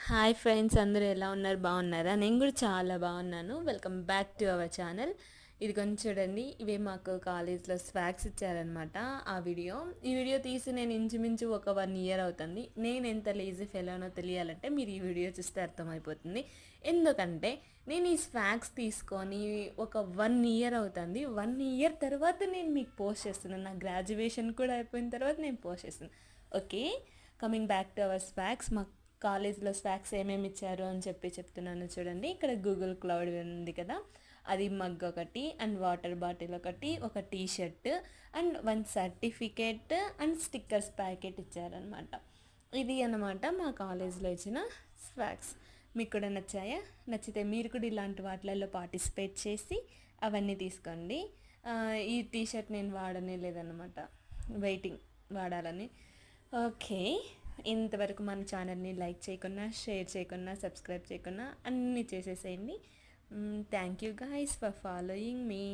Hi friends, అందరూ ఎలా ఉన్నారు? బాగున్నారా? నేను కూడా చాలా బాగున్నాను. Welcome back to our channel. ఇది కొంచెం చూడండి, ఇవే మాకు కాలేజ్లో స్వాగ్స్ ఇచ్చారనమాట. ఈ వీడియో తీసి నేను ఇంచుమించు ఒక 1 ఇయర్ అవుతుంది. నేను ఎంత లేజీ ఫెలోనో తెలియాలంటే మీరు ఈ వీడియో చూస్తే అర్థమైపోతుంది. ఎందుకంటే నేను ఈ స్వాగ్స్ తీసుకొని ఒక 1 ఇయర్ అవుతుంది. 1 ఇయర్ తర్వాత నేను మీకు పోస్ట్ చేస్తున్నాను. నా గ్రాడ్యుయేషన్ కూడా అయిపోయిన తర్వాత నేను పోస్ట్ చేస్తున్నాను. Okay, coming back to our swags. మా కాలేజ్లో స్వాగ్స్ ఏమేమి ఇచ్చారు అని చెప్తున్నాను చూడండి. ఇక్కడ గూగుల్ క్లౌడ్ ఉంది కదా, అది మగ్ ఒకటి, అండ్ వాటర్ బాటిల్ ఒకటి, ఒక T shirt and 1 certificate and stickers packet ఇచ్చారనమాట. ఇది అన్నమాట మా కాలేజ్లో ఇచ్చిన స్వాగ్స్. మీకు కూడా నచ్చాయా? నచ్చితే మీరు కూడా ఇలాంటి వాటిలలో పార్టిసిపేట్ చేసి అవన్నీ తీసుకోండి. ఈ టీ షర్ట్ నేను వాడనే లేదన్నమాట, వెయిటింగ్ వాడాలని. ఓకే, ఇంతవరకు మన ఛానల్ని లైక్ చేయకుండా, షేర్ చేయకుండా, సబ్స్క్రైబ్ చేయకుండా అన్నీ చేసేసేయండి. Thank you guys for following me.